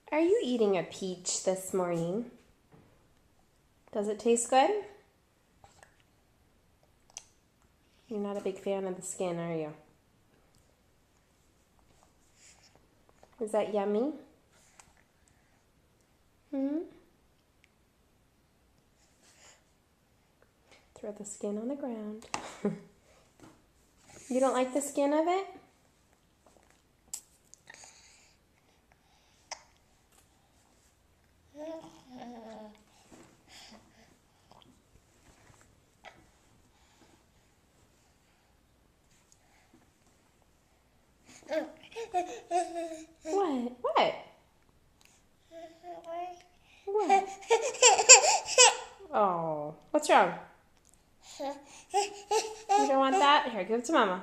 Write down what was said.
Are you eating a peach this morning? Does it taste good? You're not a big fan of the skin, are you? Is that yummy? Throw the skin on the ground. You don't like the skin of it? What? What? What? Oh, what's wrong? You don't want that? Here, give it to Mama.